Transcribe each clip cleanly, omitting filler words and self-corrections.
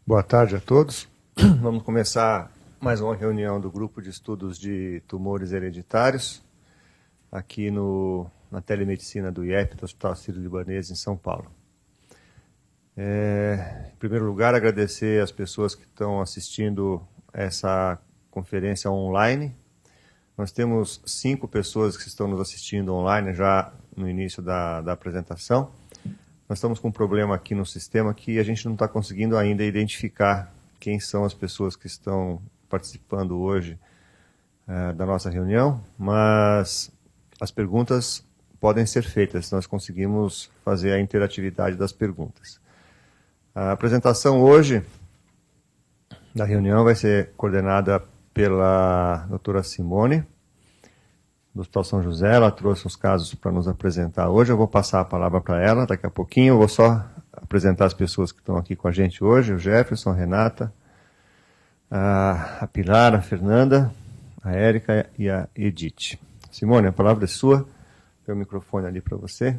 Boa tarde a todos. Vamos começar mais uma reunião do Grupo de Estudos de Tumores Hereditários, aqui na telemedicina do IEP, do Hospital Sírio-Libanês, em São Paulo. Em primeiro lugar, agradecer as pessoas que estão assistindo essa conferência online. Nós temos 5 pessoas que estão nos assistindo online já no início da apresentação. Nós estamos com um problema aqui no sistema que a gente não está conseguindo ainda identificar quem são as pessoas que estão participando hoje da nossa reunião, mas as perguntas podem ser feitas, nós conseguimos fazer a interatividade das perguntas. A apresentação hoje da reunião vai ser coordenada pela doutora Simone, do Hospital São José. Ela trouxe os casos para nos apresentar hoje. Eu vou passar a palavra para ela daqui a pouquinho. Eu vou só apresentar as pessoas que estão aqui com a gente hoje: o Jefferson, a Renata, a Pilar, a Fernanda, a Érica e a Edith. Simone, a palavra é sua. Tem o microfone ali para você.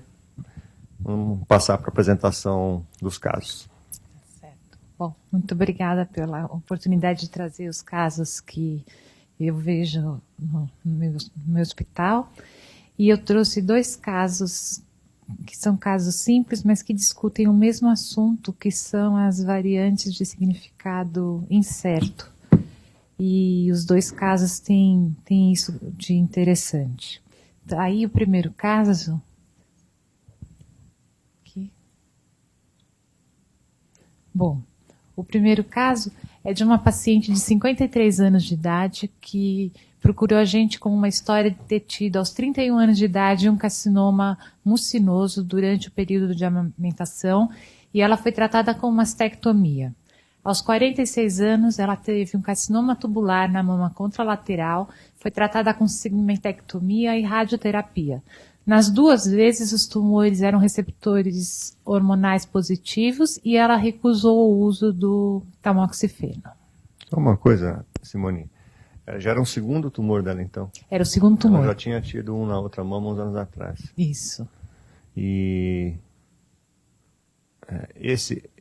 Vamos passar para a apresentação dos casos. Certo. Bom, muito obrigada pela oportunidade de trazer os casos que eu vejo no meu hospital. E eu trouxe 2 casos que são casos simples, mas que discutem o mesmo assunto, que são as variantes de significado incerto. E os 2 casos têm isso de interessante. Aí o primeiro caso... Aqui. Bom, o primeiro caso é de uma paciente de 53 anos de idade que procurou a gente com uma história de ter tido aos 31 anos de idade um carcinoma mucinoso durante o período de amamentação, e ela foi tratada com mastectomia. Aos 46 anos, ela teve um carcinoma tubular na mama contralateral, foi tratada com segmentectomia e radioterapia. Nas 2 vezes, os tumores eram receptores hormonais positivos e ela recusou o uso do tamoxifeno. Uma coisa, Simone, já era um segundo tumor dela, então? Era o segundo tumor. Ela já tinha tido um na outra mama uns anos atrás. Isso. E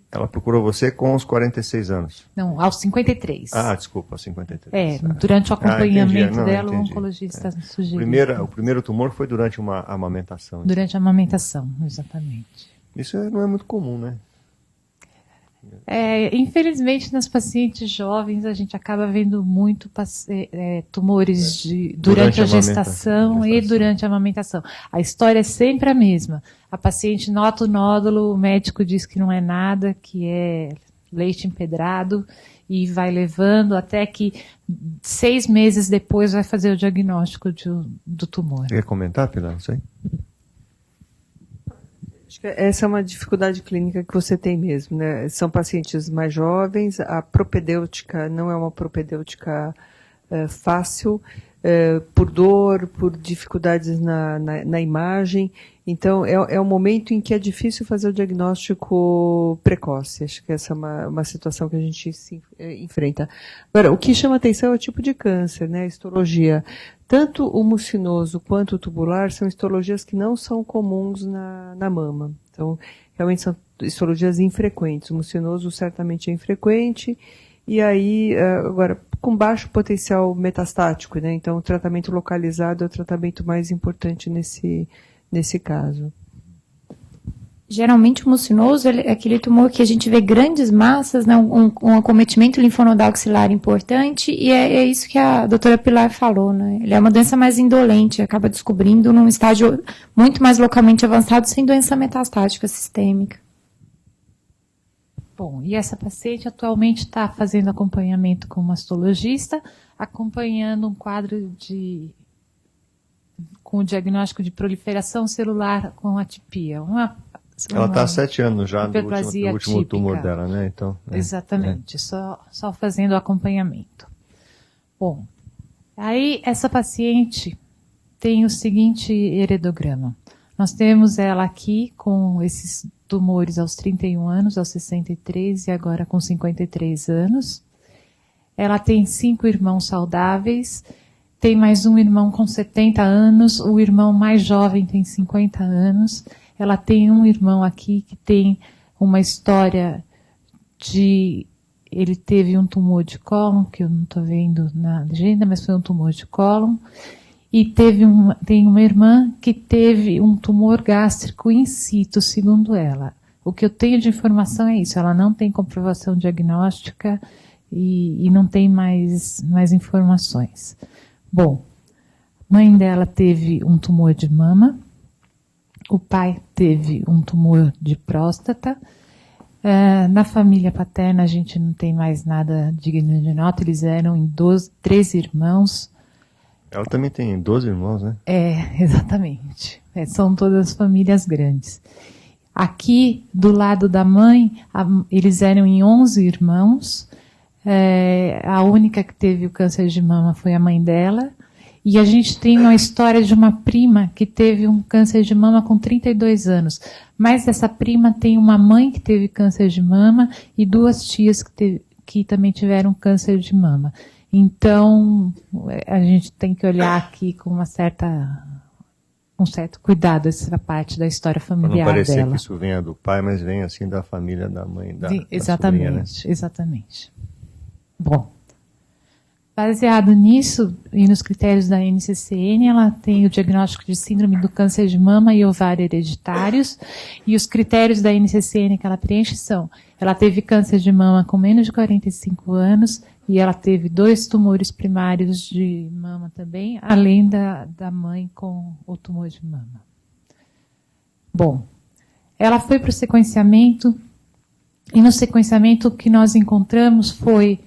ela procurou você com os 46 anos? Não, aos 53. Desculpa, aos 53. Durante o acompanhamento dela, entendi. O oncologista sugeriu. O primeiro tumor foi durante uma amamentação. Durante a amamentação, exatamente. Isso não é muito comum, né? Infelizmente, nas pacientes jovens, a gente acaba vendo muito tumores durante a gestação e durante a amamentação. A história é sempre a mesma. A paciente nota o nódulo, o médico diz que não é nada, que é leite empedrado, e vai levando até que 6 meses depois vai fazer o diagnóstico do tumor. Quer comentar, Pilar? Não sei. Acho que essa é uma dificuldade clínica que você tem mesmo, né? São pacientes mais jovens, a propedêutica não é uma propedêutica fácil, por dor, por dificuldades na imagem. Então, é um momento em que é difícil fazer o diagnóstico precoce. Acho que essa é uma situação que a gente se enfrenta. Agora, o que chama atenção é o tipo de câncer, né? A histologia. Tanto o mucinoso quanto o tubular são histologias que não são comuns na mama. Então, realmente são histologias infrequentes. O mucinoso certamente é infrequente. E aí, agora, com baixo potencial metastático, né? Então, o tratamento localizado é o tratamento mais importante nesse caso. Geralmente o mucinoso é aquele tumor que a gente vê grandes massas, né, um acometimento linfonodal axilar importante, e é isso que a doutora Pilar falou, né? Ele é uma doença mais indolente, acaba descobrindo num estágio muito mais localmente avançado, sem doença metastática sistêmica. Bom, e essa paciente atualmente está fazendo acompanhamento com o mastologista, acompanhando um quadro com o diagnóstico de proliferação celular com atipia. Ela está há 7 anos já do último tumor típica. dela, né? Então, Exatamente, só fazendo o acompanhamento. Bom, aí essa paciente tem o seguinte heredograma. Nós temos ela aqui com esses tumores aos 31 anos, aos 63 e agora com 53 anos. Ela tem 5 irmãos saudáveis, tem mais um irmão com 70 anos, o irmão mais jovem tem 50 anos. Ela tem um irmão aqui que tem uma história de ele teve um tumor de cólon, que eu não estou vendo na legenda, mas foi um tumor de cólon. E tem uma irmã que teve um tumor gástrico in situ, segundo ela. O que eu tenho de informação é isso, ela não tem comprovação diagnóstica e não tem mais informações. Bom, a mãe dela teve um tumor de mama, o pai teve um tumor de próstata. Na família paterna a gente não tem mais nada digno de nota, eles eram em 13 irmãos. Ela também tem 12 irmãos, né? Exatamente. São todas famílias grandes. Aqui, do lado da mãe, eles eram em 11 irmãos. A única que teve o câncer de mama foi a mãe dela. E a gente tem uma história de uma prima que teve um câncer de mama com 32 anos. Mas essa prima tem uma mãe que teve câncer de mama e 2 tias que também tiveram câncer de mama. Então, a gente tem que olhar aqui com um certo cuidado essa parte da história familiar dela. Para não parecer que isso venha do pai, mas vem assim da família da mãe da exatamente, sobrinha, né? Exatamente. Bom, baseado nisso e nos critérios da NCCN, ela tem o diagnóstico de síndrome do câncer de mama e ovário hereditários, e os critérios da NCCN que ela preenche são: ela teve câncer de mama com menos de 45 anos, e ela teve 2 tumores primários de mama também, além da mãe com o tumor de mama. Bom, ela foi para o sequenciamento, e no sequenciamento o que nós encontramos foi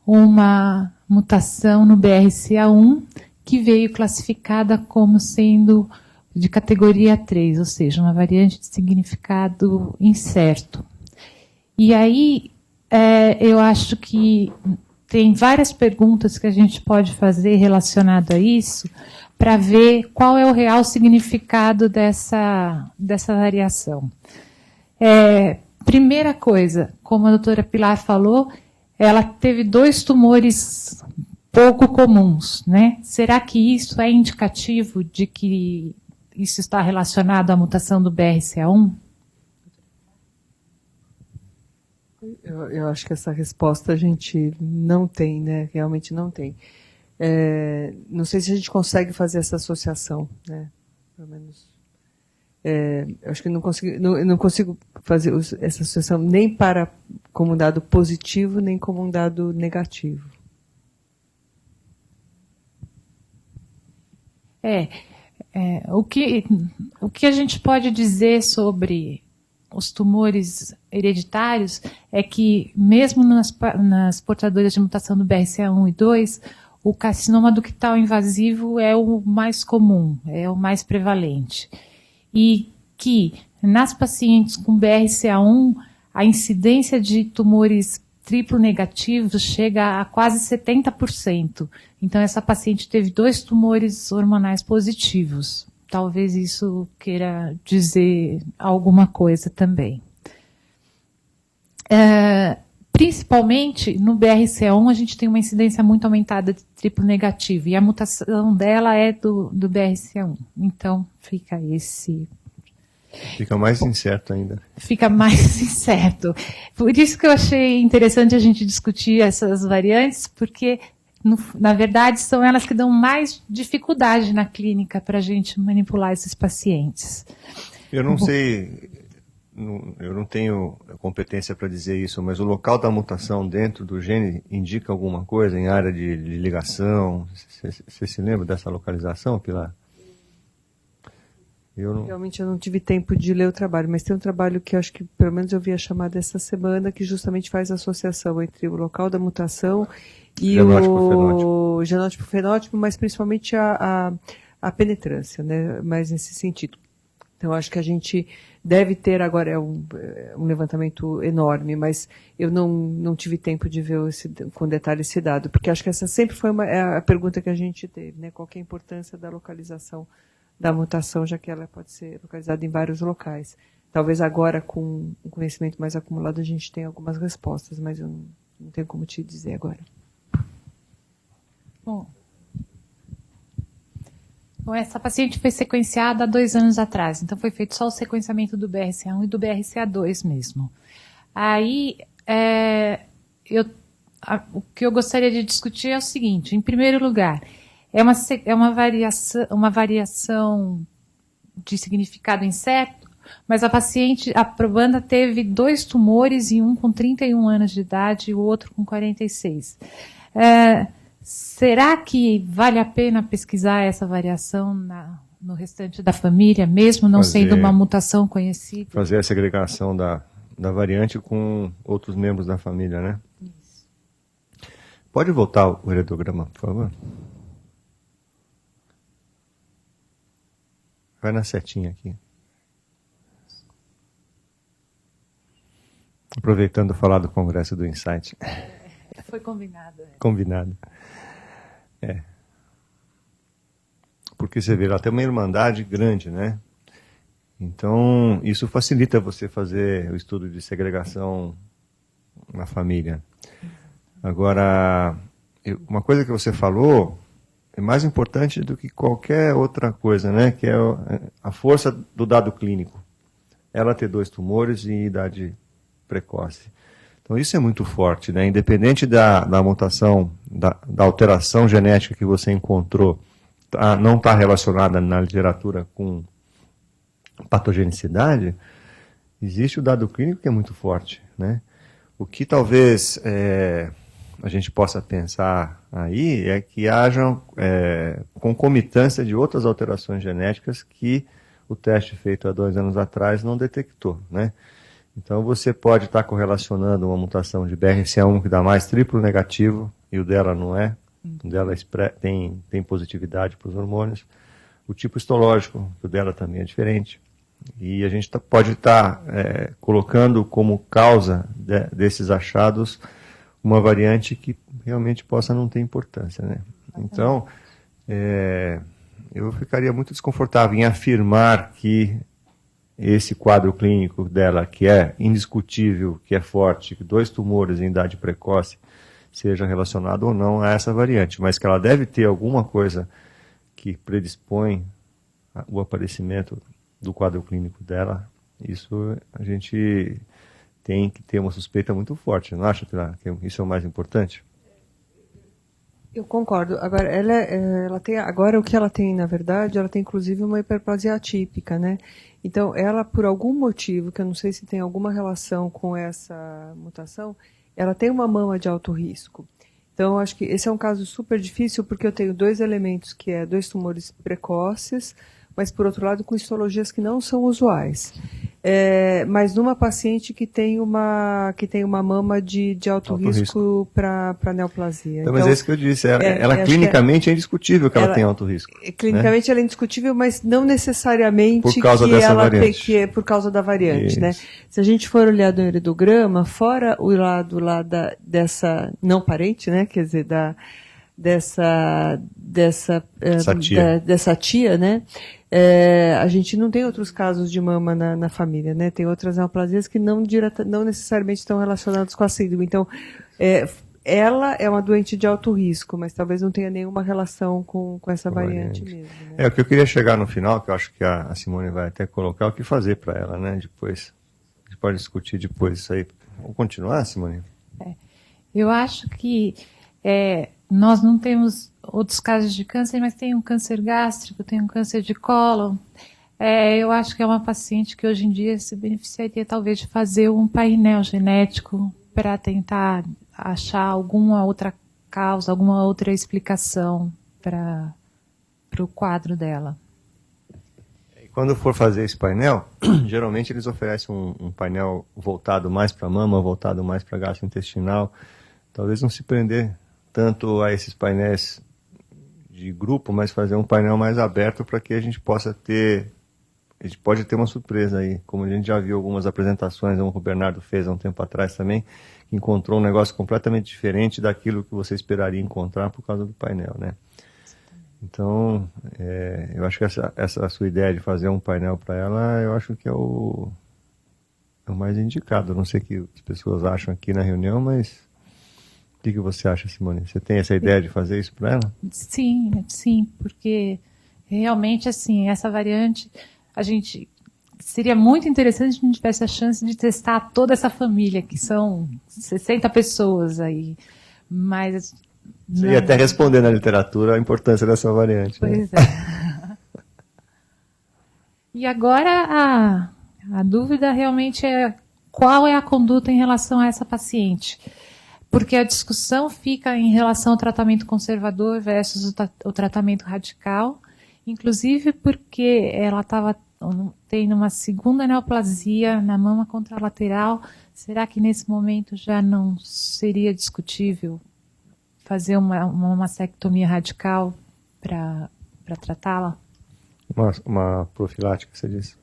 uma mutação no BRCA1, que veio classificada como sendo de categoria 3, ou seja, uma variante de significado incerto. E aí, eu acho que tem várias perguntas que a gente pode fazer relacionado a isso, para ver qual é o real significado dessa variação. Primeira coisa, como a doutora Pilar falou, ela teve 2 tumores pouco comuns, né? Será que isso é indicativo de que isso está relacionado à mutação do BRCA1? Eu acho que essa resposta a gente não tem, né? Realmente não tem. Não sei se a gente consegue fazer essa associação, né? Pelo menos. Eu acho que não consigo fazer essa associação nem como um dado positivo, nem como um dado negativo. O que a gente pode dizer sobre os tumores hereditários é que, mesmo nas portadoras de mutação do BRCA1 e 2, o carcinoma ductal invasivo é o mais comum, é o mais prevalente. E que, nas pacientes com BRCA1, a incidência de tumores triplo negativos chega a quase 70%. Então, essa paciente teve 2 tumores hormonais positivos. Talvez isso queira dizer alguma coisa também. Principalmente no BRCA1, a gente tem uma incidência muito aumentada de triplo negativo, e a mutação dela é do BRCA1. Então, fica esse... Fica mais incerto ainda. Fica mais incerto. Por isso que eu achei interessante a gente discutir essas variantes, porque, na verdade, são elas que dão mais dificuldade na clínica para a gente manipular esses pacientes. Eu não sei, eu não tenho competência para dizer isso, mas o local da mutação dentro do gene indica alguma coisa em área de ligação? Você se lembra dessa localização, Pilar? Realmente eu não tive tempo de ler o trabalho, mas tem um trabalho que eu acho que, pelo menos eu vi a chamada essa semana, que justamente faz a associação entre o local da mutação e o genótipo-fenótipo, mas principalmente a penetrância, né? Mais nesse sentido. Então, acho que a gente deve ter agora um levantamento enorme, mas eu não tive tempo de ver com detalhe esse dado, porque acho que essa sempre foi a pergunta que a gente teve, né? Qual que é a importância da localização da mutação, já que ela pode ser localizada em vários locais. Talvez agora, com um conhecimento mais acumulado, a gente tenha algumas respostas, mas eu não tenho como te dizer agora. Bom, essa paciente foi sequenciada há 2 anos atrás, então foi feito só o sequenciamento do BRCA1 e do BRCA2 mesmo. Aí, o que eu gostaria de discutir é o seguinte: em primeiro lugar, é uma variação de significado incerto, mas a probanda teve 2 tumores, e um com 31 anos de idade e o outro com 46. Será que vale a pena pesquisar essa variação no restante da família, mesmo não sendo uma mutação conhecida? Fazer a segregação da variante com outros membros da família, né? Isso. Pode voltar o heredograma, por favor? Vai na setinha aqui. Aproveitando falar do congresso do Insight. Foi combinado. Combinado. Porque você vê, ela tem uma irmandade grande, né? Então, isso facilita você fazer o estudo de segregação na família. Agora, uma coisa que você falou é mais importante do que qualquer outra coisa, né? Que é a força do dado clínico. Ela ter 2 tumores e idade precoce. Então, isso é muito forte, né? Independente da mutação, da alteração genética que você encontrou, não está relacionada na literatura com patogenicidade, existe o dado clínico que é muito forte, né? O que talvez a gente possa pensar aí é que haja concomitância de outras alterações genéticas que o teste feito há 2 anos atrás não detectou, né? Então você pode estar correlacionando uma mutação de BRCA1 que dá mais triplo negativo e o dela não é. O dela tem positividade para os hormônios. O tipo histológico, o dela também é diferente. E a gente pode estar colocando como causa desses achados uma variante que realmente possa não ter importância, né? Então, eu ficaria muito desconfortável em afirmar que esse quadro clínico dela, que é indiscutível, que é forte, que 2 tumores em idade precoce, seja relacionado ou não a essa variante, mas que ela deve ter alguma coisa que predispõe o aparecimento do quadro clínico dela, isso a gente tem que ter uma suspeita muito forte, não acha, Pilar, que isso é o mais importante? Eu concordo. Agora, ela tem, agora o que ela tem, na verdade, ela tem inclusive uma hiperplasia atípica, né? Então, ela, por algum motivo, que eu não sei se tem alguma relação com essa mutação, ela tem uma mama de alto risco. Então, eu acho que esse é um caso super difícil, porque eu tenho 2 elementos, que é 2 tumores precoces, mas, por outro lado, com histologias que não são usuais. Mas numa paciente que tem uma mama de alto risco para neoplasia. Então, mas é isso que eu disse. Ela clinicamente é indiscutível que ela tem alto risco. Clinicamente, né? Ela é indiscutível, mas não necessariamente por causa dessa variante. Que é por causa da variante. Isso. Né? Se a gente for olhar do heredograma, fora o lado lá dessa não parente, né? Quer dizer, dessa tia, né? A gente não tem outros casos de mama na família, né? Tem outras neoplasias que não necessariamente estão relacionadas com a síndrome. Então, ela é uma doente de alto risco, mas talvez não tenha nenhuma relação com essa variante mesmo. Né? O que eu queria chegar no final, que eu acho que a Simone vai até colocar, o que fazer para ela, né? Depois, a gente pode discutir depois isso aí. Vamos continuar, Simone? Eu acho que nós não temos outros casos de câncer, mas tem um câncer gástrico, tem um câncer de cólon. Eu acho que é uma paciente que hoje em dia se beneficiaria talvez de fazer um painel genético para tentar achar alguma outra causa, alguma outra explicação para o quadro dela. Quando for fazer esse painel, geralmente eles oferecem um painel voltado mais para a mama, voltado mais para gastrointestinal. Talvez não se prender tanto a esses painéis de grupo, mas fazer um painel mais aberto para que a gente pode ter uma surpresa aí, como a gente já viu algumas apresentações, como o Bernardo fez há um tempo atrás também, que encontrou um negócio completamente diferente daquilo que você esperaria encontrar por causa do painel, né? Então, eu acho que essa sua ideia de fazer um painel para ela, eu acho que é o mais indicado. Não sei o que as pessoas acham aqui na reunião, mas o que você acha, Simone? Você tem essa ideia de fazer isso para ela? Sim, porque realmente, assim, essa variante, a gente seria muito interessante se a gente tivesse a chance de testar toda essa família, que são 60 pessoas aí. Mas Você ia até responder na literatura a importância dessa variante. Pois é. E agora a dúvida realmente é qual é a conduta em relação a essa paciente. Porque a discussão fica em relação ao tratamento conservador versus o tratamento radical, inclusive porque ela estava tendo uma segunda neoplasia na mama contralateral. Será que nesse momento já não seria discutível fazer uma mastectomia radical para tratá-la? Uma profilática, você disse?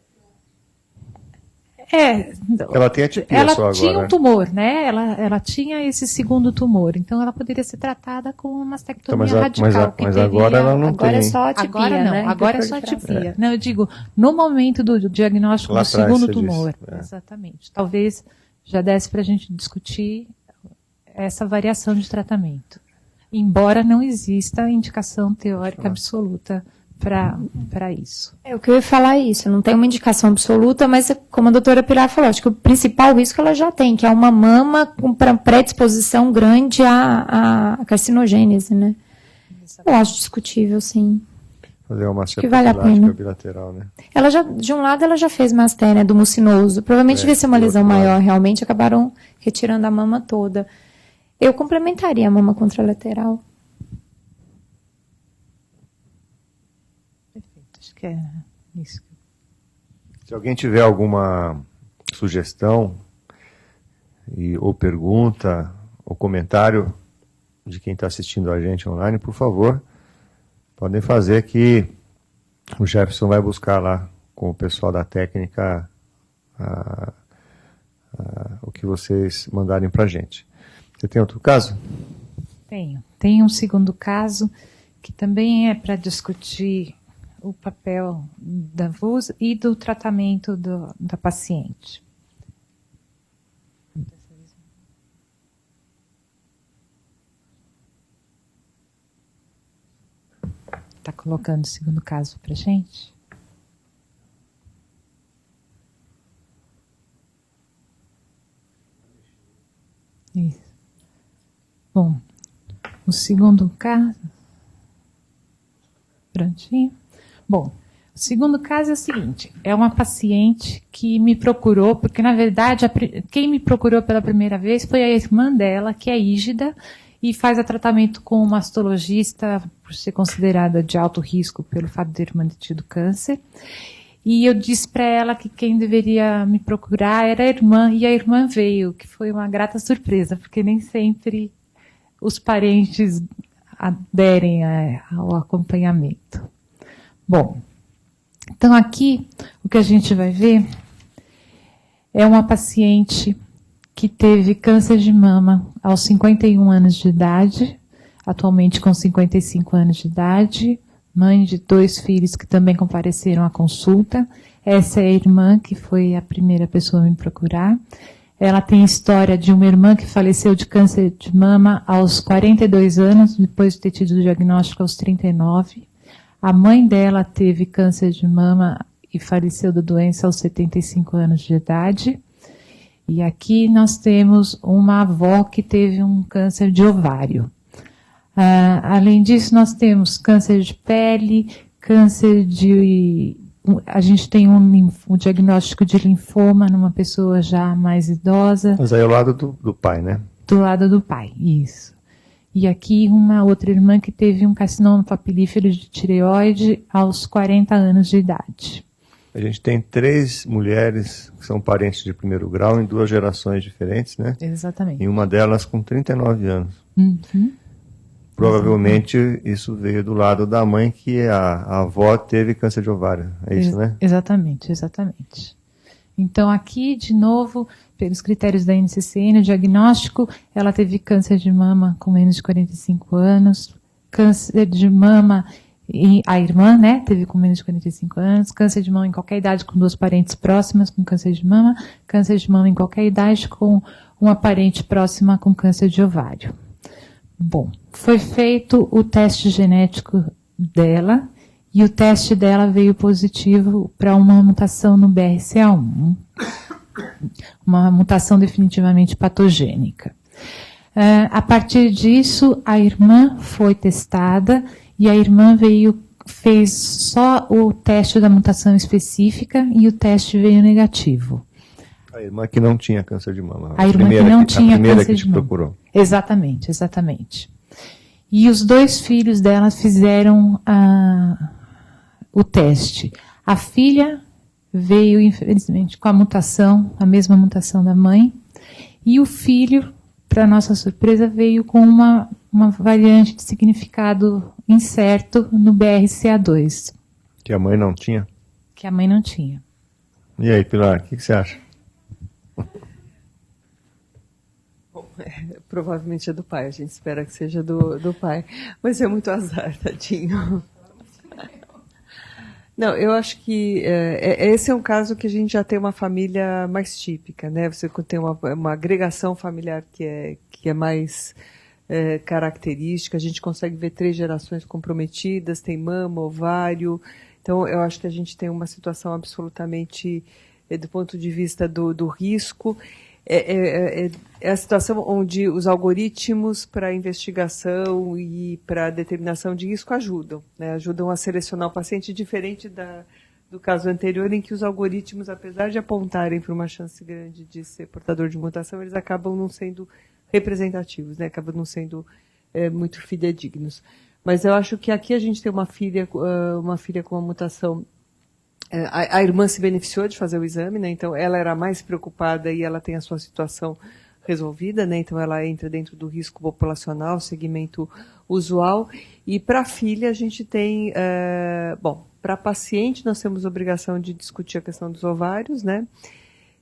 Ela tem atipia só agora. Ela tinha um tumor, né? Ela tinha esse segundo tumor, então ela poderia ser tratada com uma mastectomia radical. Mas agora ela não agora tem. É só atipia, agora não, né? agora é só atipia. Não, eu digo, no momento do diagnóstico do segundo tumor. Exatamente. Talvez já desse para a gente discutir essa variação de tratamento. Embora não exista indicação teórica absoluta para isso. É o que eu ia falar isso, não tem uma indicação absoluta, mas como a doutora Pilar falou, acho que o principal risco ela já tem, que é uma mama com predisposição grande à carcinogênese, né? Eu acho discutível, sim. Fazer uma profilática bilateral, né? Ela já, de um lado, ela já fez mastéria, né, do mucinoso. Provavelmente devia ser uma lesão maior, realmente, acabaram retirando a mama toda. Eu complementaria a mama contralateral. Acho que é isso. Se alguém tiver alguma sugestão ou pergunta ou comentário de quem está assistindo a gente online, por favor, podem fazer que o Jefferson vai buscar lá com o pessoal da técnica o que vocês mandarem para a gente. Você tem outro caso? Tenho. Tem um segundo caso que também é para discutir o papel da VUS e do tratamento da paciente. Está colocando o segundo caso para a gente? Isso. Bom, o segundo caso... Prontinho. Bom, o segundo caso é o seguinte, é uma paciente que me procurou, porque na verdade quem me procurou pela primeira vez foi a irmã dela, que é Ígida, e faz o tratamento com um mastologista, por ser considerada de alto risco pelo fato de ter tido câncer. E eu disse para ela que quem deveria me procurar era a irmã, e a irmã veio, que foi uma grata surpresa, porque nem sempre os parentes aderem ao acompanhamento. Bom, então aqui o que a gente vai ver é uma paciente que teve câncer de mama aos 51 anos de idade, atualmente com 55 anos de idade, mãe de 2 filhos que também compareceram à consulta. Essa é a irmã que foi a primeira pessoa a me procurar. Ela tem história de uma irmã que faleceu de câncer de mama aos 42 anos, depois de ter tido o diagnóstico aos 39. A mãe dela teve câncer de mama e faleceu da doença aos 75 anos de idade. E aqui nós temos uma avó que teve um câncer de ovário. Além disso, nós temos câncer de pele, câncer de... A gente tem um diagnóstico de linfoma numa pessoa já mais idosa. Mas aí é o lado do pai, né? Do lado do pai, isso. E aqui uma outra irmã que teve um carcinoma papilífero de tireoide aos 40 anos de idade. A gente tem 3 mulheres que são parentes de primeiro grau em 2 gerações diferentes, né? Exatamente. E uma delas com 39 anos. Uhum. Provavelmente isso veio do lado da mãe, que a avó teve câncer de ovário. É isso, né? Exatamente, exatamente. Então aqui, de novo, pelos critérios da NCCN, o diagnóstico, ela teve câncer de mama com menos de 45 anos, câncer de mama, a irmã, né, teve com menos de 45 anos, câncer de mama em qualquer idade com 2 parentes próximas com câncer de mama em qualquer idade com uma parente próxima com câncer de ovário. Bom, foi feito o teste genético dela e o teste dela veio positivo para uma mutação no BRCA1, uma mutação definitivamente patogênica. A partir disso, a irmã foi testada e a irmã fez só o teste da mutação específica e o teste veio negativo. A irmã que não tinha câncer de mama. A irmã que não tinha câncer de mama. Procurou. Exatamente, exatamente. E os 2 filhos dela fizeram o teste. A filha veio, infelizmente, com a mutação, a mesma mutação da mãe, e o filho, para nossa surpresa, veio com uma variante de significado incerto no BRCA2. Que a mãe não tinha? Que a mãe não tinha. E aí, Pilar, o que você acha? Bom, provavelmente é do pai, a gente espera que seja do pai. Mas é muito azar, tadinho. Não, eu acho que esse é um caso que a gente já tem uma família mais típica, né? Você tem uma agregação familiar que é mais característica, a gente consegue ver 3 gerações comprometidas, tem mama, ovário. Então, eu acho que a gente tem uma situação absolutamente, do ponto de vista do risco, é a situação onde os algoritmos para investigação e para determinação de risco ajudam, né? Ajudam a selecionar o paciente, diferente do caso anterior, em que os algoritmos, apesar de apontarem para uma chance grande de ser portador de mutação, eles acabam não sendo representativos, né? Acabam não sendo muito fidedignos. Mas eu acho que aqui a gente tem uma filha com uma mutação. A irmã se beneficiou de fazer o exame, né? Então ela era mais preocupada e ela tem a sua situação resolvida, né? Então ela entra dentro do risco populacional, segmento usual. E para a filha a gente tem, para a paciente nós temos obrigação de discutir a questão dos ovários, né?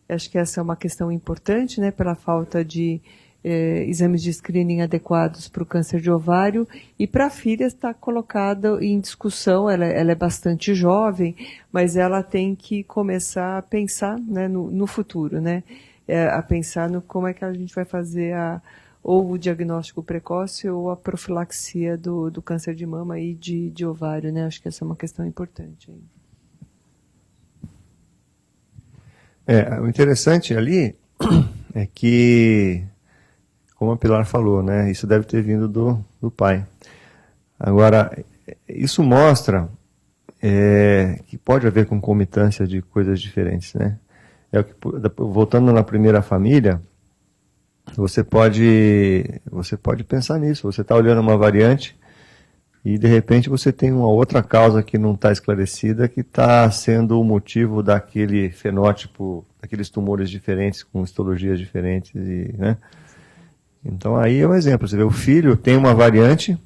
Acho que essa é uma questão importante, né? Pela falta de exames de screening adequados para o câncer de ovário, e para a filha está colocada em discussão, ela é bastante jovem, mas ela tem que começar a pensar, né, no futuro, né, a pensar no como é que a gente vai fazer ou o diagnóstico precoce ou a profilaxia do câncer de mama e de ovário, né, acho que essa é uma questão importante. O interessante ali é que, como a Pilar falou, né, isso deve ter vindo do pai. Agora, isso mostra que pode haver concomitância de coisas diferentes, né? Voltando na primeira família, você pode pensar nisso. Você está olhando uma variante e, de repente, você tem uma outra causa que não está esclarecida, que está sendo o motivo daquele fenótipo, daqueles tumores diferentes, com histologias diferentes, né? Então aí é um exemplo, você vê, o filho tem uma variante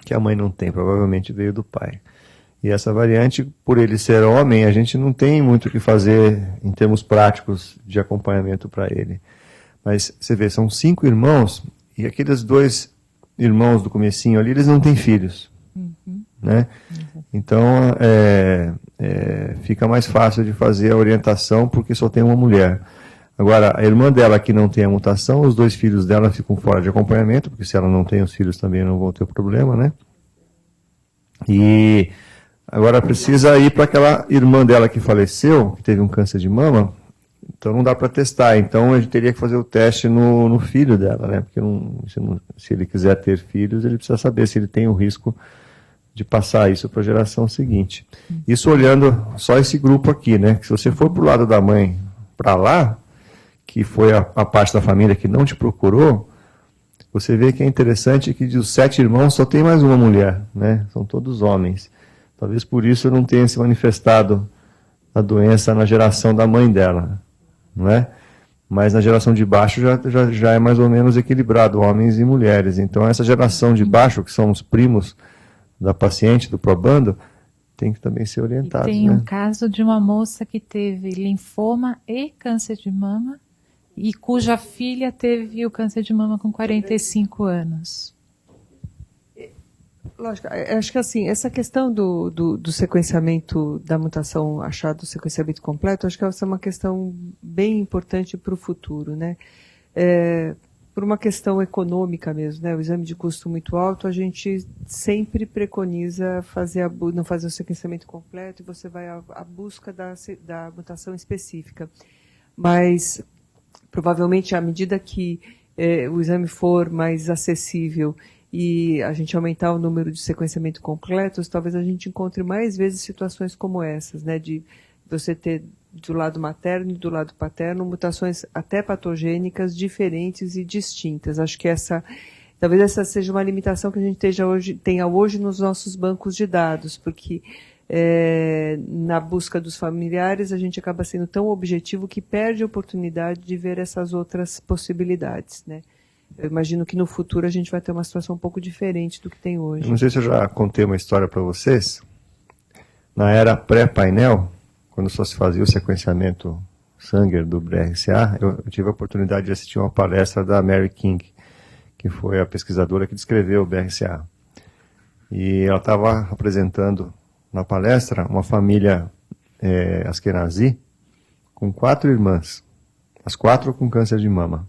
que a mãe não tem, provavelmente veio do pai. E essa variante, por ele ser homem, a gente não tem muito o que fazer em termos práticos de acompanhamento para ele. Mas você vê, são 5 irmãos, e aqueles 2 irmãos do comecinho ali, eles não têm filhos. Né? Então fica mais fácil de fazer a orientação porque só tem uma mulher. Agora, a irmã dela que não tem a mutação, os 2 filhos dela ficam fora de acompanhamento, porque se ela não tem, os filhos também não vão ter o problema, né? E agora precisa ir para aquela irmã dela que faleceu, que teve um câncer de mama, então não dá para testar. Então a gente teria que fazer o teste no filho dela, né? Porque se ele quiser ter filhos, ele precisa saber se ele tem o risco de passar isso para a geração seguinte. Isso olhando só esse grupo aqui, né? Que se você for para o lado da mãe para lá, que foi a parte da família que não te procurou, você vê que é interessante que dos 7 irmãos só tem mais uma mulher, né? São todos homens. Talvez por isso não tenha se manifestado a doença na geração da mãe dela, não é? Mas na geração de baixo já é mais ou menos equilibrado, homens e mulheres. Então essa geração de baixo, que são os primos da paciente, do probando, tem que também ser orientado. Tem um caso de uma moça que teve linfoma e câncer de mama, e cuja filha teve o câncer de mama com 45 anos. Lógico, acho que assim, essa questão do sequenciamento da mutação, achar do sequenciamento completo, acho que essa é uma questão bem importante para o futuro, né? por uma questão econômica mesmo, né? O exame de custo muito alto, a gente sempre preconiza não fazer o sequenciamento completo e você vai à busca da mutação específica. Mas, provavelmente, à medida que o exame for mais acessível e a gente aumentar o número de sequenciamento completos, talvez a gente encontre mais vezes situações como essas, né? De você ter do lado materno e do lado paterno mutações até patogênicas diferentes e distintas. Acho que talvez essa seja uma limitação que a gente tenha hoje nos nossos bancos de dados, porque na busca dos familiares a gente acaba sendo tão objetivo que perde a oportunidade de ver essas outras possibilidades, né? Eu imagino que no futuro a gente vai ter uma situação um pouco diferente do que tem hoje. Eu não sei se eu já contei uma história para vocês. Na era pré-painel, quando só se fazia o sequenciamento Sanger do BRCA, eu tive a oportunidade de assistir uma palestra da Mary King, que foi a pesquisadora que descreveu o BRCA. E ela estava apresentando na palestra uma família Askenazi com 4 irmãs, as 4 com câncer de mama.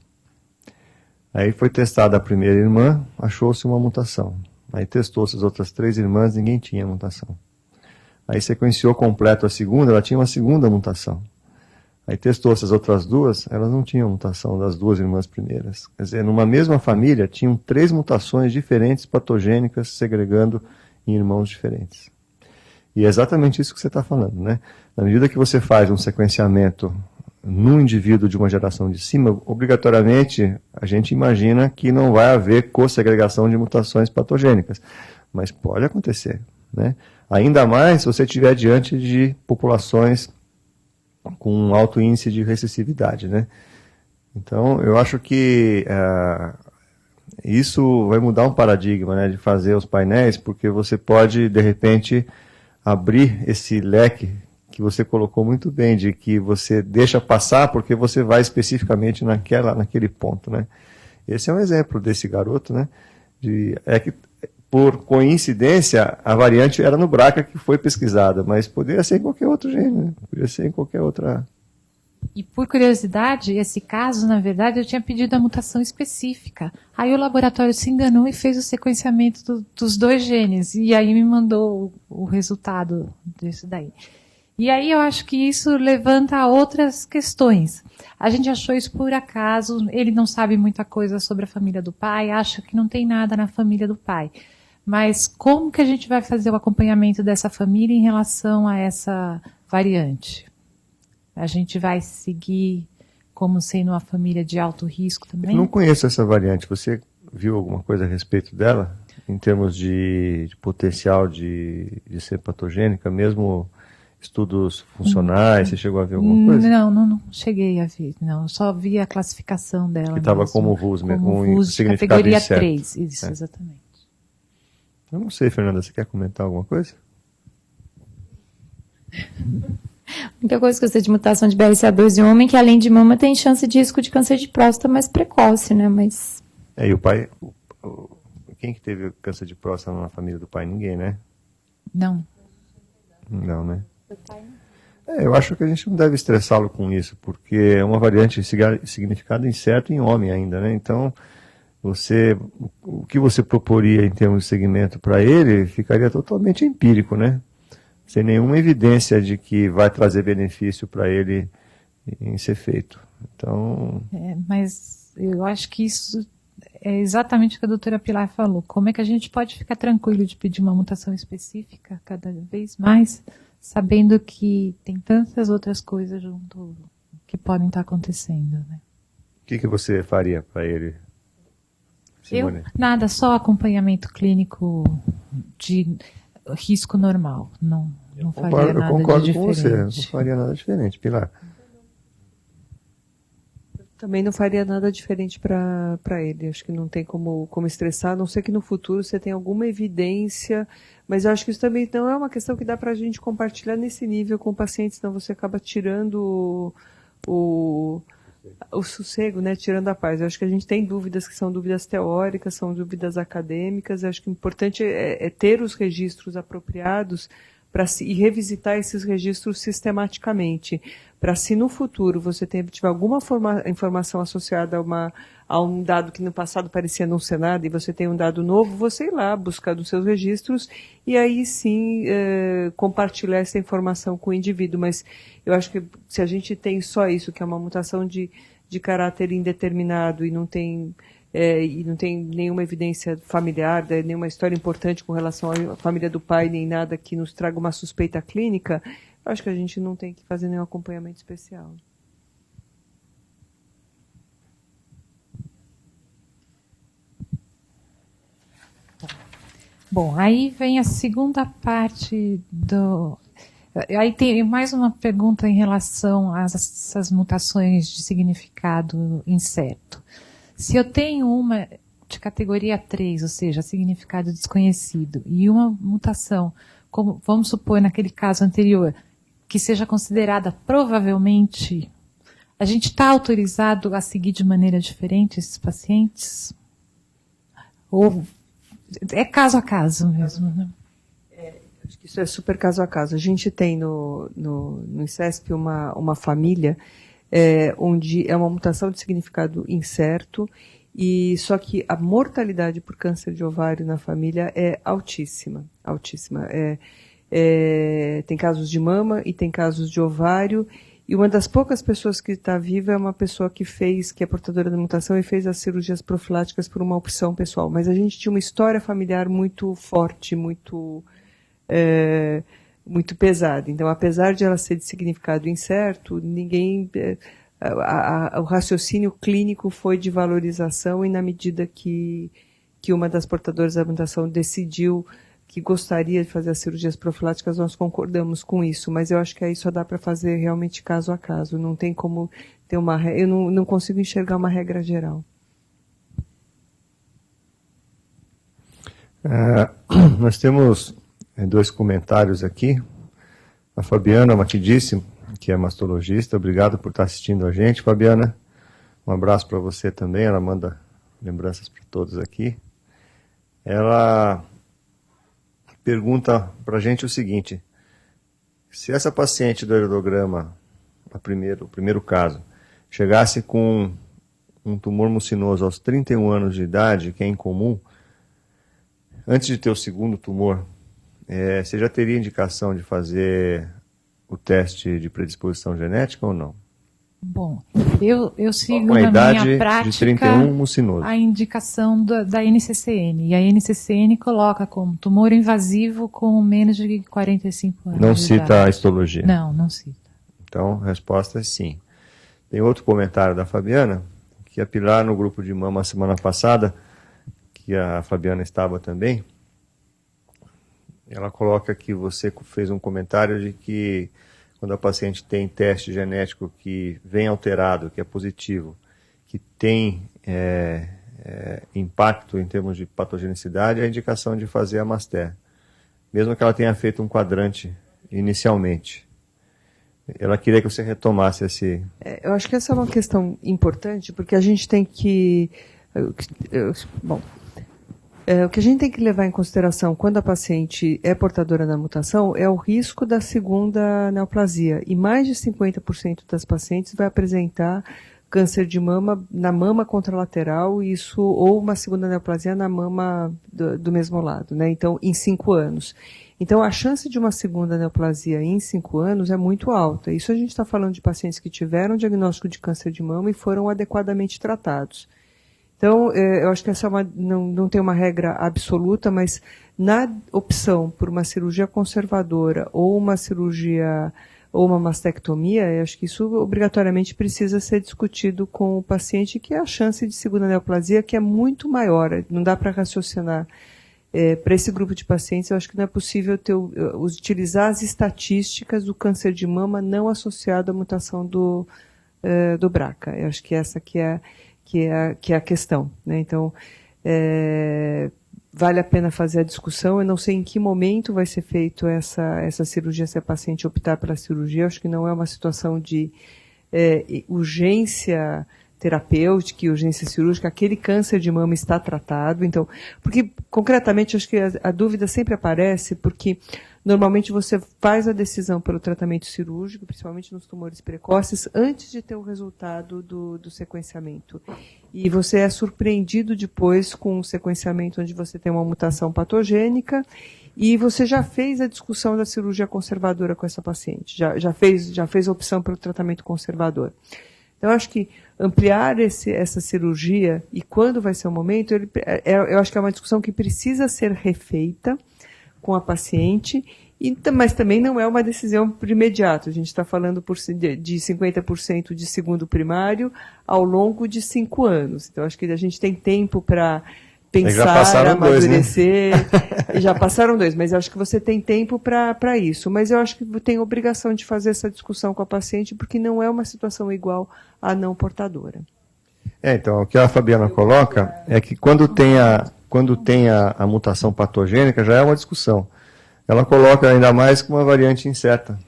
Aí foi testada a primeira irmã, achou-se uma mutação. Aí testou-se as outras 3 irmãs, ninguém tinha mutação. Aí sequenciou completo a segunda, ela tinha uma segunda mutação. Aí testou-se as outras 2, elas não tinham mutação das 2 irmãs primeiras. Quer dizer, numa mesma família, tinham 3 mutações diferentes, patogênicas, segregando em irmãos diferentes. E é exatamente isso que você está falando, né? Na medida que você faz um sequenciamento num indivíduo de uma geração de cima, obrigatoriamente a gente imagina que não vai haver co-segregação de mutações patogênicas. Mas pode acontecer, né? Ainda mais se você estiver diante de populações com alto índice de recessividade, né? Então, eu acho que isso vai mudar um paradigma, né, de fazer os painéis, porque você pode, de repente, abrir esse leque que você colocou muito bem, de que você deixa passar porque você vai especificamente naquele ponto, né? Esse é um exemplo desse garoto, né? Que por coincidência, a variante era no BRCA que foi pesquisada, mas poderia ser em qualquer outro gene, né? Poderia ser em qualquer outra. E por curiosidade, esse caso, na verdade, eu tinha pedido a mutação específica. Aí o laboratório se enganou e fez o sequenciamento dos 2 genes. E aí me mandou o resultado disso daí. E aí eu acho que isso levanta outras questões. A gente achou isso por acaso, ele não sabe muita coisa sobre a família do pai, acha que não tem nada na família do pai. Mas como que a gente vai fazer o acompanhamento dessa família em relação a essa variante? A gente vai seguir como sendo uma família de alto risco também? Eu não conheço essa variante. Você viu alguma coisa a respeito dela? Em termos de potencial de ser patogênica, mesmo estudos funcionais, você chegou a ver alguma coisa? Não cheguei a ver, não. Eu só vi a classificação dela. Que estava como VUS, como um VUS, significado categoria incerto. 3, isso, exatamente. Eu não sei, Fernanda, você quer comentar alguma coisa? A única coisa que eu sei de mutação de BRCA2 em homem é que, além de mama, tem chance de risco de câncer de próstata mais precoce, né? Mas... E o pai... Quem que teve câncer de próstata na família do pai? Ninguém, né? Não. Não, né? Eu acho que a gente não deve estressá-lo com isso, porque é uma variante significado incerto em homem ainda, né? Então, o que você proporia em termos de segmento para ele ficaria totalmente empírico, né? Sem nenhuma evidência de que vai trazer benefício para ele em ser feito. Então... mas eu acho que isso é exatamente o que a doutora Pilar falou. Como é que a gente pode ficar tranquilo de pedir uma mutação específica cada vez mais, sabendo que tem tantas outras coisas junto que podem estar acontecendo, né? O que você faria para ele, Simone? Nada, só acompanhamento clínico de risco normal. Não faria nada de diferente. Eu concordo com você, não faria nada diferente, Pilar. Também não faria nada diferente para ele. Acho que não tem como estressar, a não ser que no futuro você tenha alguma evidência, mas eu acho que isso também não é uma questão que dá para a gente compartilhar nesse nível com o paciente, senão você acaba tirando o sossego, né, tirando a paz. Eu acho que a gente tem dúvidas que são dúvidas teóricas, são dúvidas acadêmicas. Eu acho que o importante é ter os registros apropriados e revisitar esses registros sistematicamente, para se no futuro você tiver alguma informação associada a um dado que no passado parecia não ser nada, e você tem um dado novo, você ir lá buscar dos seus registros e aí sim compartilhar essa informação com o indivíduo. Mas eu acho que se a gente tem só isso, que é uma mutação de caráter indeterminado e não tem nenhuma evidência familiar, nenhuma história importante com relação à família do pai, nem nada que nos traga uma suspeita clínica, eu acho que a gente não tem que fazer nenhum acompanhamento especial. Bom, aí vem a segunda parte do... Aí tem mais uma pergunta em relação a essas mutações de significado incerto. Se eu tenho uma de categoria 3, ou seja, significado desconhecido, e uma mutação, como vamos supor naquele caso anterior, que seja considerada provavelmente, a gente está autorizado a seguir de maneira diferente esses pacientes? Ou é caso a caso mesmo, né? Acho que isso é super caso a caso. A gente tem no ICESP uma família onde é uma mutação de significado incerto, e só que a mortalidade por câncer de ovário na família é altíssima, altíssima. Tem casos de mama e tem casos de ovário, e uma das poucas pessoas que está viva é uma pessoa que é portadora da mutação e fez as cirurgias profiláticas por uma opção pessoal. Mas a gente tinha uma história familiar muito forte, muito pesada. Então, apesar de ela ser de significado incerto, o raciocínio clínico foi de valorização, e na medida que uma das portadoras da mutação decidiu que gostaria de fazer as cirurgias profiláticas, nós concordamos com isso, mas eu acho que aí só dá para fazer realmente caso a caso, não tem como ter eu não consigo enxergar uma regra geral. Nós temos 2 comentários aqui. A Fabiana Matidice, que é mastologista, obrigado por estar assistindo a gente, Fabiana. Um abraço para você também, ela manda lembranças para todos aqui. Ela pergunta para a gente o seguinte: se essa paciente do aerograma, o primeiro caso, chegasse com um tumor mucinoso aos 31 anos de idade, que é incomum, antes de ter o segundo tumor, você já teria indicação de fazer o teste de predisposição genética ou não? Bom, eu sigo na na idade minha prática de 31 mucinoso. A indicação da NCCN. E a NCCN coloca como tumor invasivo com menos de 45 anos. Não de cita idade. a histologia? Não cita. Então, a resposta é sim. Tem outro comentário da Fabiana, que a Pilar, no grupo de mama semana passada, que a Fabiana estava também, ela coloca que você fez um comentário de que quando a paciente tem teste genético que vem alterado, que é positivo, que tem impacto em termos de patogenicidade, é a indicação de fazer a MASTER, mesmo que ela tenha feito um quadrante inicialmente. Ela queria que você retomasse esse... Eu acho que essa é uma questão importante, porque a gente tem que... o que a gente tem que levar em consideração quando a paciente é portadora da mutação é o risco da segunda neoplasia. E mais de 50% das pacientes vai apresentar câncer de mama na mama contralateral, ou uma segunda neoplasia na mama do mesmo lado, né? Então, em 5 anos. Então, a chance de uma segunda neoplasia em 5 anos é muito alta. Isso a gente está falando de pacientes que tiveram diagnóstico de câncer de mama e foram adequadamente tratados. Então, eu acho que essa não tem uma regra absoluta, mas na opção por uma cirurgia conservadora ou uma cirurgia ou uma mastectomia, eu acho que isso obrigatoriamente precisa ser discutido com o paciente, que é a chance de segunda neoplasia, que é muito maior. Não dá para raciocinar. Para esse grupo de pacientes, eu acho que não é possível utilizar as estatísticas do câncer de mama não associado à mutação do BRCA. Eu acho que essa que é a questão, né? Então, vale a pena fazer a discussão. Eu não sei em que momento vai ser feito essa cirurgia, se a paciente optar pela cirurgia. Eu acho que não é uma situação de urgência terapêutica e urgência cirúrgica, aquele câncer de mama está tratado. Então, porque, concretamente, acho que a dúvida sempre aparece porque, normalmente, você faz a decisão pelo tratamento cirúrgico, principalmente nos tumores precoces, antes de ter o resultado do sequenciamento. E você é surpreendido depois com um sequenciamento onde você tem uma mutação patogênica e você já fez a discussão da cirurgia conservadora com essa paciente, já fez a opção pelo tratamento conservador. Então, eu acho que ampliar essa cirurgia e quando vai ser o momento, eu acho que é uma discussão que precisa ser refeita com a paciente, mas também não é uma decisão por imediato. A gente está falando de 50% de segundo primário ao longo de 5 anos. Então, acho que a gente tem tempo para pensar, amadurecer. Já passaram 2, mas eu acho que você tem tempo para isso. Mas eu acho que tem obrigação de fazer essa discussão com a paciente, porque não é uma situação igual à não portadora. Então, o que a Fabiana coloca é que quando tem a mutação patogênica, já é uma discussão. Ela coloca ainda mais com uma variante incerta,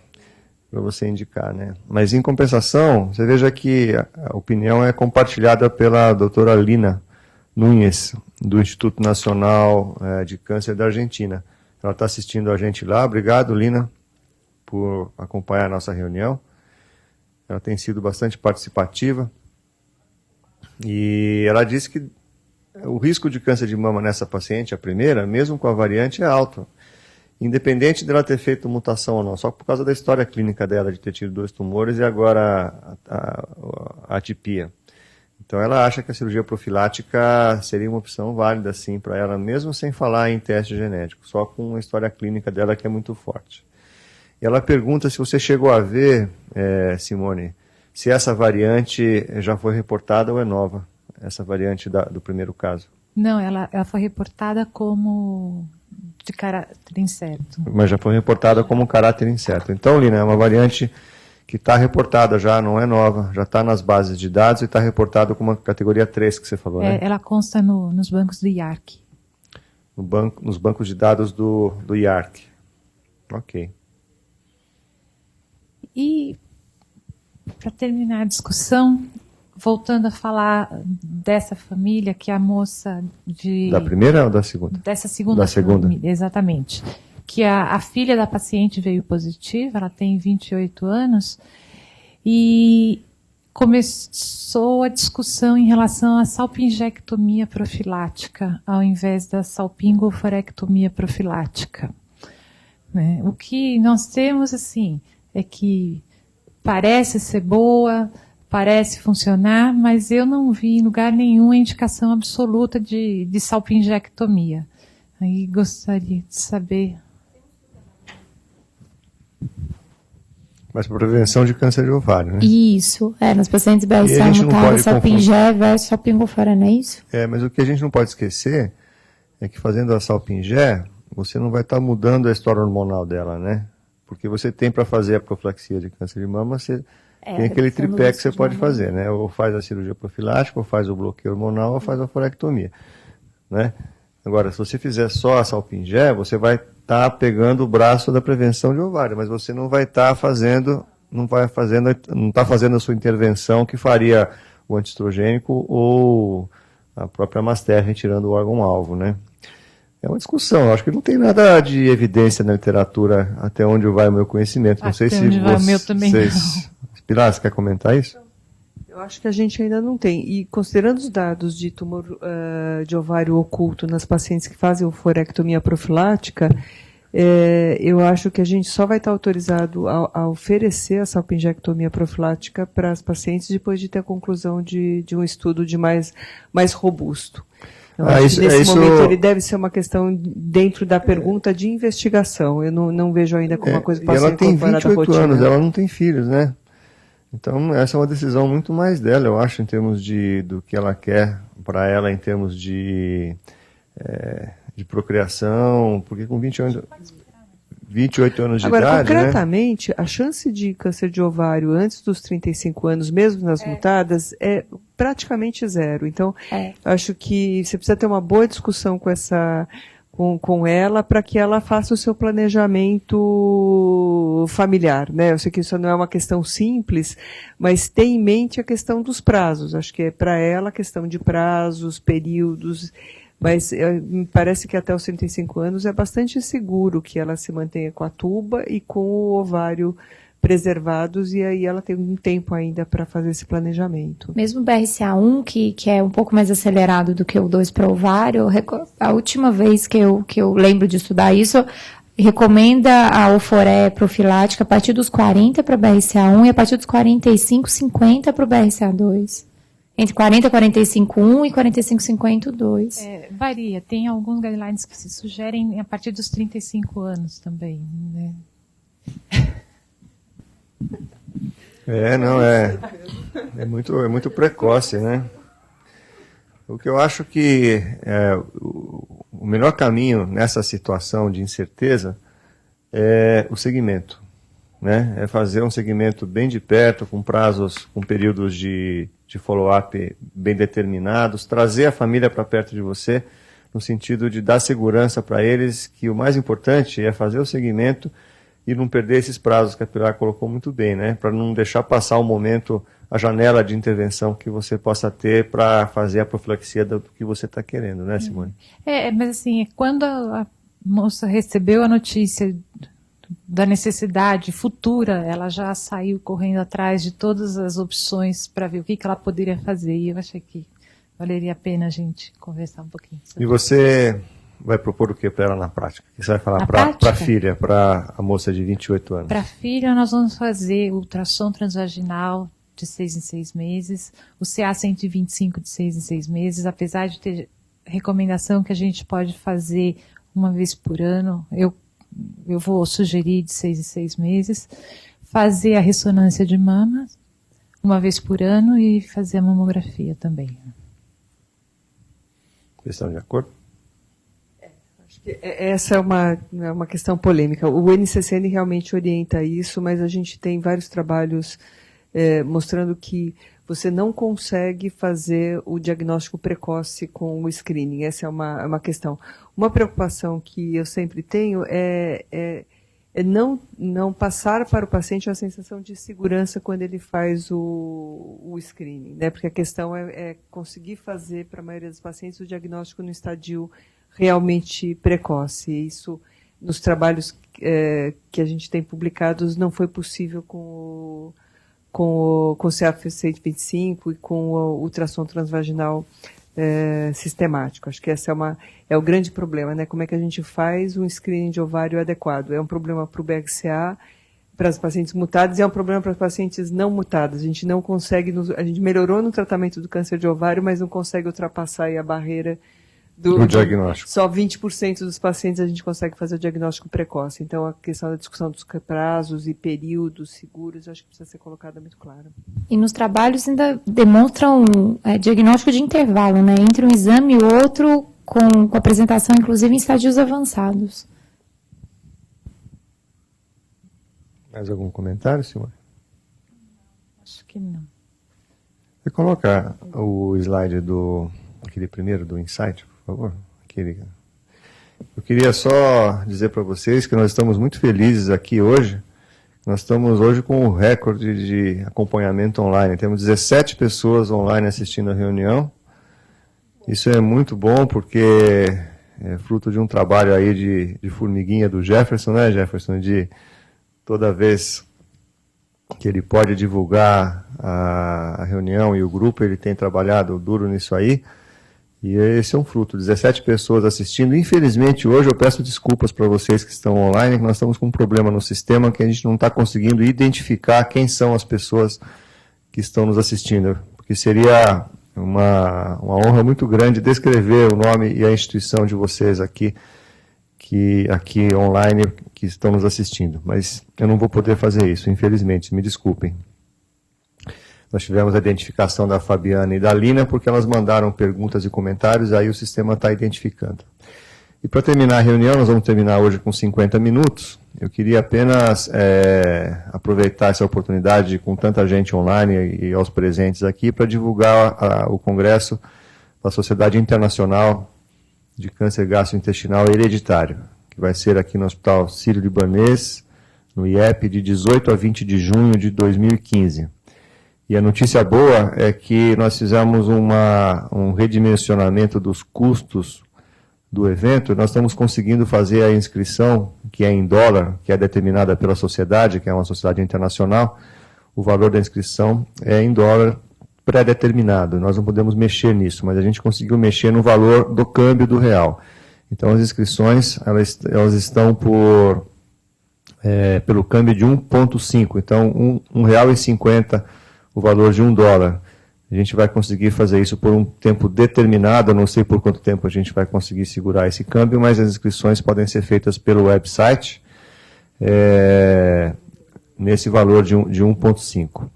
para você indicar, né? Mas, em compensação, você veja que a opinião é compartilhada pela doutora Lina Nunes, do Instituto Nacional de Câncer da Argentina. Ela está assistindo a gente lá. Obrigado, Lina, por acompanhar a nossa reunião. Ela tem sido bastante participativa. E ela disse que o risco de câncer de mama nessa paciente, a primeira, mesmo com a variante, é alto. Independente dela ter feito mutação ou não, só por causa da história clínica dela, de ter tido 2 tumores e agora a atipia. Então, ela acha que a cirurgia profilática seria uma opção válida, sim, para ela, mesmo sem falar em teste genético, só com a história clínica dela que é muito forte. E ela pergunta se você chegou a ver, Simone, se essa variante já foi reportada ou é nova, essa variante do primeiro caso. Não, ela foi reportada como de caráter incerto. Mas já foi reportada como caráter incerto. Então, Lina, é uma variante que está reportada já, não é nova, já está nas bases de dados e está reportada como uma categoria 3 que você falou, né? Ela consta nos bancos do IARC. Nos bancos de dados do IARC. Ok. E, para terminar a discussão, voltando a falar dessa família, que é a moça de... Da primeira ou da segunda? Dessa segunda família, exatamente. Que a filha da paciente veio positiva, ela tem 28 anos, e começou a discussão em relação à salpingectomia profilática, ao invés da salpingoforectomia profilática. Né? O que nós temos, assim, é que parece ser boa, parece funcionar, mas eu não vi em lugar nenhum a indicação absoluta de salpingectomia. Aí gostaria de saber... Mas para prevenção de câncer de ovário, né? Isso, nos pacientes BRCA mutados, salpingé versus salpingofora, não é isso? Mas o que a gente não pode esquecer é que fazendo a salpingé, você não vai estar mudando a história hormonal dela, né? Porque você tem para fazer a profilaxia de câncer de mama, você tem aquele tripé que você pode fazer, né? Ou faz a cirurgia profilática, ou faz o bloqueio hormonal, ou faz a forectomia, né? Agora, se você fizer só a salpingé, você vai estar pegando o braço da prevenção de ovário, mas você não vai estar fazendo, não está fazendo a sua intervenção que faria o antiestrogênico ou a própria Master retirando o órgão-alvo, né? É uma discussão, eu acho que não tem nada de evidência na literatura até onde vai o meu conhecimento. Não sei se onde vai o meu também não. Pilar, você quer comentar isso? Eu acho que a gente ainda não tem. E considerando os dados de tumor de ovário oculto nas pacientes que fazem oforectomia profilática, eu acho que a gente só vai estar autorizado a oferecer a salpingectomia profilática para as pacientes depois de ter a conclusão de um estudo mais robusto. Eu acho que nesse momento ele deve ser uma questão dentro da pergunta de investigação. Eu não vejo ainda como uma coisa que possa ser incorporada à rotina. Ela tem 28 anos, ela não tem filhos, né? Então, essa é uma decisão muito mais dela, eu acho, em termos do que ela quer para ela, em termos de procriação, porque com 28 anos de idade... Agora, concretamente, né? A chance de câncer de ovário antes dos 35 anos, mesmo nas mutadas, é praticamente zero. Então, acho que você precisa ter uma boa discussão com com ela para que ela faça o seu planejamento familiar, né? Eu sei que isso não é uma questão simples, mas tem em mente a questão dos prazos. Acho que é para ela a questão de prazos, períodos, mas me parece que até os 35 anos é bastante seguro que ela se mantenha com a tuba e com o ovário preservados, e aí ela tem um tempo ainda para fazer esse planejamento. Mesmo o BRCA1, que é um pouco mais acelerado do que o 2 para ovário, a última vez que eu lembro de estudar isso, recomenda a Oforé profilática a partir dos 40 para BRCA1 e a partir dos 45, 50 para o BRCA2. Entre 40, 45, 1 e 45, 50, 2. Varia. Tem alguns guidelines que se sugerem a partir dos 35 anos também, né? É muito precoce, né? O que eu acho que o melhor caminho nessa situação de incerteza é o segmento, né? É fazer um segmento bem de perto, com prazos, com períodos de follow-up bem determinados, trazer a família para perto de você, no sentido de dar segurança para eles, que o mais importante é fazer o segmento e não perder esses prazos que a Pilar colocou muito bem, né? Para não deixar passar o momento, a janela de intervenção que você possa ter para fazer a profilaxia do que você está querendo, né, Simone? Mas assim, quando a moça recebeu a notícia da necessidade futura, ela já saiu correndo atrás de todas as opções para ver o que ela poderia fazer, e eu achei que valeria a pena a gente conversar um pouquinho sobre E você vai propor o que para ela na prática? O que você vai falar para a filha, para a moça de 28 anos? Para a filha, nós vamos fazer ultrassom transvaginal de 6 em 6 meses, o CA-125 de 6 em 6 meses, apesar de ter recomendação que a gente pode fazer uma vez por ano, eu vou sugerir de 6 em 6 meses, fazer a ressonância de mama uma vez por ano e fazer a mamografia também. Vocês estão de acordo? Essa é uma questão polêmica. O NCCN realmente orienta isso, mas a gente tem vários trabalhos mostrando que você não consegue fazer o diagnóstico precoce com o screening. Essa é uma questão. Uma preocupação que eu sempre tenho é não passar para o paciente a sensação de segurança quando ele faz o screening, né? Porque a questão é conseguir fazer, para a maioria dos pacientes, o diagnóstico no estadio realmente precoce. Isso, nos trabalhos que a gente tem publicados, não foi possível com o CA-125 e com o ultrassom transvaginal sistemático. Acho que esse é o grande problema, né? Como é que a gente faz um screening de ovário adequado? É um problema para o BRCA, para as pacientes mutadas, e é um problema para as pacientes não mutadas. A gente não consegue, a gente melhorou no tratamento do câncer de ovário, mas não consegue ultrapassar aí a barreira do diagnóstico. Só 20% dos pacientes a gente consegue fazer o diagnóstico precoce. Então, a questão da discussão dos prazos e períodos seguros, eu acho que precisa ser colocada muito clara. E nos trabalhos ainda demonstram diagnóstico de intervalo, né? Entre um exame e outro, com apresentação, inclusive, em estádios avançados. Mais algum comentário, Simone? Acho que não. Você coloca o slide aquele primeiro do Insight, por favor? Eu queria só dizer para vocês que nós estamos muito felizes aqui hoje. Nós estamos hoje com o recorde de acompanhamento online. Temos 17 pessoas online assistindo a reunião. Isso é muito bom porque é fruto de um trabalho aí de formiguinha do Jefferson, né, Jefferson? De toda vez que ele pode divulgar a reunião e o grupo, ele tem trabalhado duro nisso aí. E esse é um fruto, 17 pessoas assistindo. Infelizmente, hoje eu peço desculpas para vocês que estão online, que nós estamos com um problema no sistema que a gente não está conseguindo identificar quem são as pessoas que estão nos assistindo. Porque seria uma honra muito grande descrever o nome e a instituição de vocês aqui online, que estão nos assistindo. Mas eu não vou poder fazer isso, infelizmente, me desculpem. Nós tivemos a identificação da Fabiana e da Lina, porque elas mandaram perguntas e comentários, aí o sistema está identificando. E para terminar a reunião, nós vamos terminar hoje com 50 minutos. Eu queria apenas aproveitar essa oportunidade, com tanta gente online e aos presentes aqui, para divulgar o Congresso da Sociedade Internacional de câncer gastrointestinal hereditário, que vai ser aqui no Hospital Sírio-Libanês, no IEP, de 18 a 20 de junho de 2015. E a notícia boa é que nós fizemos um redimensionamento dos custos do evento. Nós estamos conseguindo fazer a inscrição, que é em dólar, que é determinada pela sociedade, que é uma sociedade internacional. O valor da inscrição é em dólar pré-determinado. Nós não podemos mexer nisso, mas a gente conseguiu mexer no valor do câmbio do real. Então, as inscrições elas estão pelo câmbio de 1,5. Então, R$1,50 o valor de $1. A gente vai conseguir fazer isso por um tempo determinado, eu não sei por quanto tempo a gente vai conseguir segurar esse câmbio, mas as inscrições podem ser feitas pelo website, nesse valor de 1,5.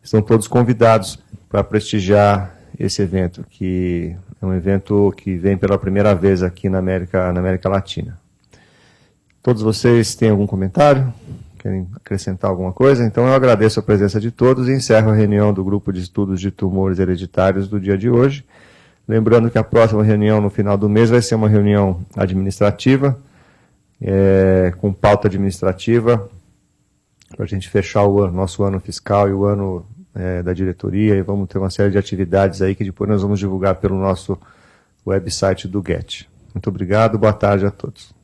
Estão todos convidados para prestigiar esse evento, que é um evento que vem pela primeira vez aqui na América Latina. Todos vocês têm algum comentário? Querem acrescentar alguma coisa? Então eu agradeço a presença de todos e encerro a reunião do Grupo de Estudos de Tumores Hereditários do dia de hoje. Lembrando que a próxima reunião no final do mês vai ser uma reunião administrativa, com pauta administrativa, para a gente fechar o nosso ano fiscal e o ano da diretoria, e vamos ter uma série de atividades aí que depois nós vamos divulgar pelo nosso website do GET. Muito obrigado, boa tarde a todos.